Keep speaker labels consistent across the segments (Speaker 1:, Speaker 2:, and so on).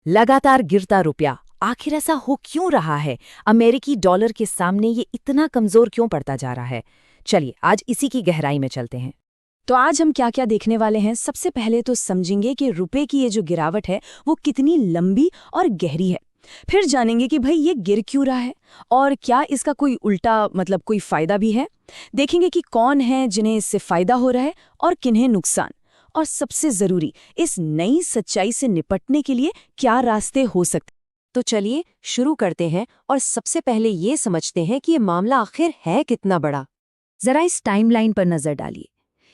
Speaker 1: लगातार गिरता रुपया, आखिर ऐसा हो क्यों रहा है? अमेरिकी डॉलर के सामने ये इतना कमजोर क्यों पड़ता जा रहा है? चलिए आज इसी की गहराई में चलते हैं।
Speaker 2: तो आज हम क्या क्या देखने वाले हैं। सबसे पहले तो समझेंगे कि रुपए की ये जो गिरावट है वो कितनी लंबी और गहरी है। फिर जानेंगे कि भाई ये गिर क्यों रहा है और क्या इसका कोई उल्टा मतलब कोई फायदा भी है। देखेंगे कि कौन है जिन्हें इससे फायदा हो रहा है और किन्हें नुकसान। और सबसे जरूरी, इस नई सच्चाई से निपटने के लिए क्या रास्ते हो सकते।
Speaker 3: तो चलिए शुरू करते हैं और सबसे पहले ये समझते हैं कि ये मामला आखिर है कितना बड़ा।
Speaker 1: जरा इस टाइमलाइन पर नजर डालिए।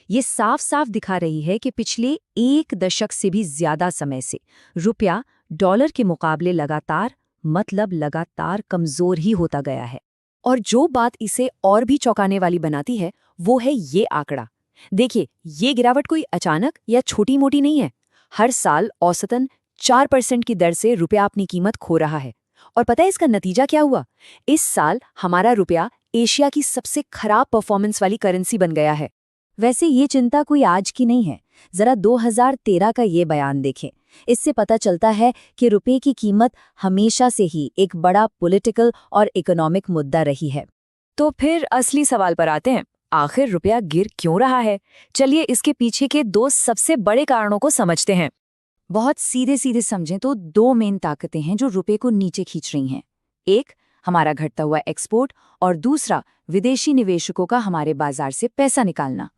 Speaker 1: ये साफ साफ दिखा रही है कि पिछले 1 दशक से भी ज्यादा समय से रुपया डॉलर के मुकाबले लगातार कमजोर ही होता गया है। और जो बात इसे और भी चौंकाने वाली बनाती है वो है ये आंकड़ा। देखिए, ये गिरावट कोई अचानक या छोटी मोटी नहीं है। हर साल औसतन 4% की दर से रुपया अपनी कीमत खो रहा है। और पता है इसका नतीजा क्या हुआ? इस साल हमारा रुपया एशिया की सबसे खराब परफॉर्मेंस वाली करेंसी बन गया है। वैसे ये चिंता कोई आज की नहीं है। जरा 2013 का ये बयान देखें। इससे पता चलता है कि रुपए की कीमत हमेशा से ही एक बड़ा पॉलिटिकल और इकोनॉमिक मुद्दा रही है। तो फिर असली सवाल पर आते हैं, आखिर रुपया गिर क्यों रहा है? चलिए इसके पीछे के 2 सबसे बड़े कारणों को समझते हैं। बहुत सीधे सीधे समझें तो 2 मेन ताकतें हैं जो रुपए को नीचे खींच रही हैं। एक, हमारा घटता हुआ एक्सपोर्ट, और दूसरा, विदेशी निवेशकों का हमारे बाजार से पैसा निकालना।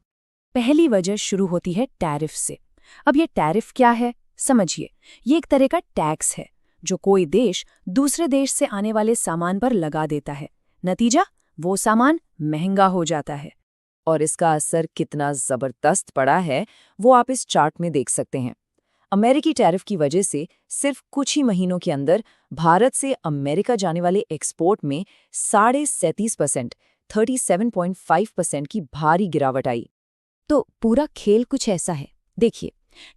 Speaker 2: पहली वजह शुरू होती है टैरिफ से। अब ये टैरिफ क्या है समझिए। ये एक तरह का टैक्स है जो कोई देश दूसरे देश से आने वाले सामान पर लगा देता है। नतीजा, वो सामान महंगा हो जाता है।
Speaker 1: और इसका असर कितना जबरदस्त पड़ा है वो आप इस चार्ट में देख सकते हैं। अमेरिकी टैरिफ की वजह से सिर्फ कुछ ही महीनों के अंदर भारत से अमेरिका जाने वाले एक्सपोर्ट में 37.5%, 37.5% की भारी गिरावट आई। तो पूरा खेल कुछ ऐसा है। देखिए,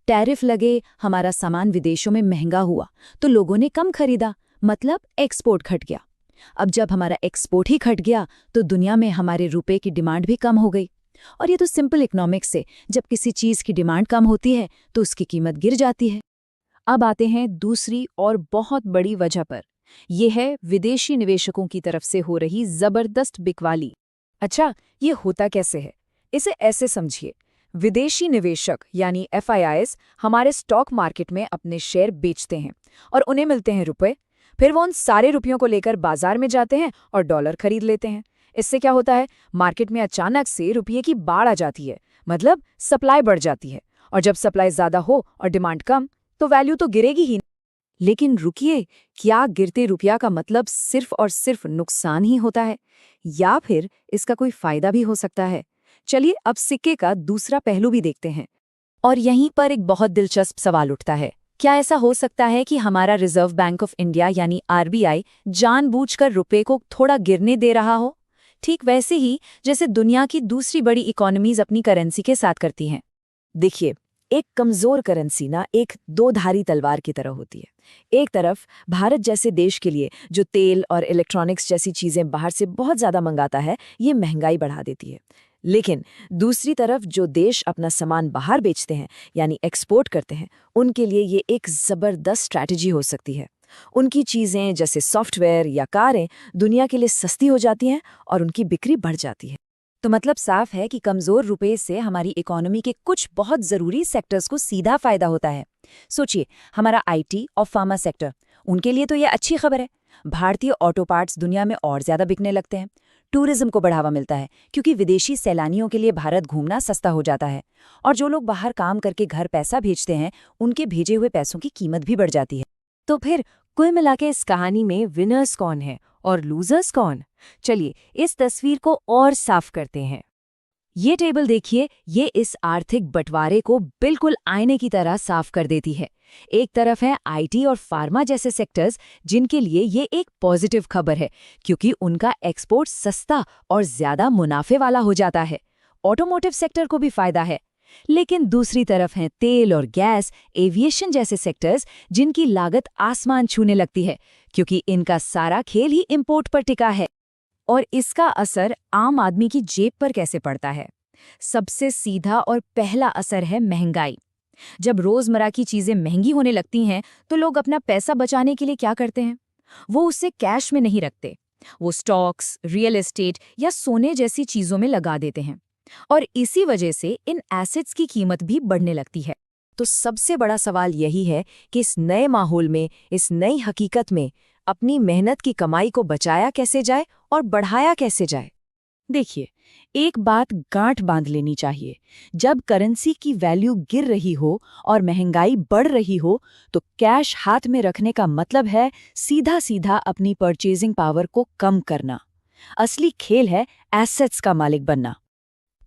Speaker 1: टैरिफ लगे, हमारा सामान विदेशों में महंगा हुआ तो लोगों ने कम खरीदा, मतलब एक्सपोर्ट घट गया। अब जब हमारा एक्सपोर्ट ही घट गया तो दुनिया में हमारे रुपए की डिमांड भी कम हो गई। और ये तो सिंपल इकोनॉमिक्स है, जब किसी चीज की डिमांड कम होती है तो उसकी कीमत गिर जाती है। अब आते हैं दूसरी और बहुत बड़ी वजह पर। यह है विदेशी निवेशकों की तरफ से हो रही जबरदस्त बिकवाली। अच्छा, ये होता कैसे है? इसे ऐसे समझिए, विदेशी निवेशक यानी FIIs हमारे स्टॉक मार्केट में अपने शेयर बेचते हैं और उन्हें मिलते हैं रुपए। फिर वो उन सारे रुपयों को लेकर बाजार में जाते हैं और डॉलर खरीद लेते हैं। इससे क्या होता है, मार्केट में अचानक से रुपये की बाढ़ आ जाती है, मतलब सप्लाई बढ़ जाती है। और जब सप्लाई ज्यादा हो और डिमांड कम तो वैल्यू तो गिरेगी ही। लेकिन रुकिए, क्या गिरते रुपया का मतलब सिर्फ और सिर्फ नुकसान ही होता है या फिर इसका कोई फायदा भी हो सकता है? चलिए अब सिक्के का दूसरा पहलू भी देखते हैं। और यहीं पर एक बहुत दिलचस्प सवाल उठता है, क्या ऐसा हो सकता है कि हमारा रिजर्व बैंक ऑफ इंडिया यानी RBI जानबूझकर रुपए को थोड़ा गिरने दे रहा हो? ठीक वैसे ही जैसे दुनिया की दूसरी बड़ी इकोनॉमीज अपनी करेंसी के साथ करती हैं। देखिए, एक कमजोर करेंसी ना एक दो-धारी तलवार की तरह होती है। एक तरफ भारत जैसे देश के लिए जो तेल और इलेक्ट्रॉनिक्स जैसी चीजें बाहर से बहुत ज्यादा मंगाता है, ये महंगाई बढ़ा देती है। लेकिन दूसरी तरफ जो देश अपना सामान बाहर बेचते हैं यानी एक्सपोर्ट करते हैं, उनके लिए ये एक जबरदस्त स्ट्रैटेजी हो सकती है। उनकी चीजें जैसे सॉफ्टवेयर या कारें दुनिया के लिए सस्ती हो जाती हैं और उनकी बिक्री बढ़ जाती है। तो मतलब साफ है कि कमजोर रुपए से हमारी इकोनॉमी के कुछ बहुत जरूरी सेक्टर्स को सीधा फायदा होता है। सोचिए, हमारा IT और फार्मा सेक्टर, उनके लिए तो ये अच्छी खबर है। भारतीय ऑटो पार्ट्स दुनिया में और ज्यादा बिकने लगते हैं। टूरिज्म को बढ़ावा मिलता है क्योंकि विदेशी सैलानियों के लिए भारत घूमना सस्ता हो जाता है। और जो लोग बाहर काम करके घर पैसा भेजते हैं, उनके भेजे हुए पैसों की कीमत भी बढ़ जाती है। तो फिर कुल मिलाके इस कहानी में विनर्स कौन है और लूजर्स कौन? चलिए इस तस्वीर को और साफ करते हैं। ये टेबल देखिए, ये इस आर्थिक बंटवारे को बिल्कुल आईने की तरह साफ कर देती है। एक तरफ है IT और फार्मा जैसे सेक्टर्स, जिनके लिए ये एक पॉजिटिव खबर है क्योंकि उनका एक्सपोर्ट सस्ता और ज्यादा मुनाफे वाला हो जाता है। ऑटोमोटिव सेक्टर को भी फायदा है। लेकिन दूसरी तरफ हैं तेल और गैस, एविएशन जैसे सेक्टर्स, जिनकी लागत आसमान छूने लगती है क्योंकि इनका सारा खेल ही इंपोर्ट पर टिका है। और इसका असर आम आदमी की जेब पर कैसे पड़ता है? सबसे सीधा और पहला असर है महंगाई।
Speaker 2: जब रोजमर्रा की चीजें महंगी होने लगती हैं तो लोग अपना पैसा बचाने के लिए क्या करते हैं? वो उसे कैश में नहीं रखते, वो स्टॉक्स, रियल एस्टेट या सोने जैसी चीजों में लगा देते हैं। और इसी वजह से इन एसेट्स की कीमत भी बढ़ने लगती है।
Speaker 1: तो सबसे बड़ा सवाल यही है कि इस नए माहौल में, इस नई हकीकत में अपनी मेहनत की कमाई को बचाया कैसे जाए और बढ़ाया कैसे जाए।
Speaker 2: देखिए, एक बात गांठ बांध लेनी चाहिए। जब करेंसी की वैल्यू गिर रही हो और महंगाई बढ़ रही हो तो कैश हाथ में रखने का मतलब है सीधा सीधा अपनी परचेजिंग पावर को कम करना। असली खेल है एसेट्स का मालिक बनना।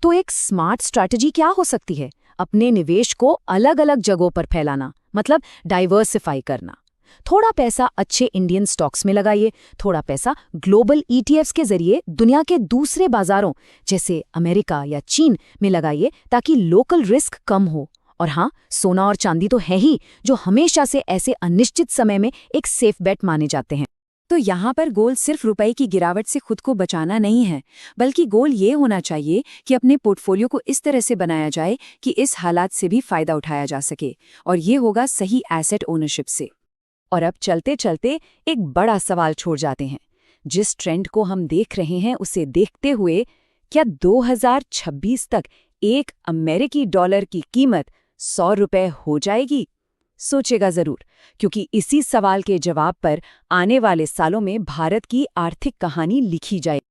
Speaker 1: तो एक स्मार्ट स्ट्रैटेजी क्या हो सकती है? अपने निवेश को अलग अलग जगहों पर फैलाना, मतलब डाइवर्सिफाई करना। थोड़ा पैसा अच्छे इंडियन स्टॉक्स में लगाइए, थोड़ा पैसा ग्लोबल ETFs के जरिए दुनिया के दूसरे बाजारों जैसे अमेरिका या चीन में लगाइए ताकि लोकल रिस्क कम हो। और हाँ, सोना और चांदी तो है ही, जो हमेशा से ऐसे अनिश्चित समय में एक सेफ बेट माने जाते हैं।
Speaker 3: तो यहाँ पर गोल सिर्फ रुपए की गिरावट से खुद को बचाना नहीं है, बल्कि गोल ये होना चाहिए कि अपने पोर्टफोलियो को इस तरह से बनाया जाए कि इस हालात से भी फायदा उठाया जा सके, और ये होगा सही एसेट ओनरशिप से।
Speaker 1: और अब चलते चलते एक बड़ा सवाल छोड़ जाते हैं। जिस ट्रेंड को हम देख रहे हैं उसे देखते हुए क्या 2026 तक एक अमेरिकी डॉलर की कीमत 100 रुपए हो जाएगी? सोचेगा जरूर, क्योंकि इसी सवाल के जवाब पर आने वाले सालों में भारत की आर्थिक कहानी लिखी जाए।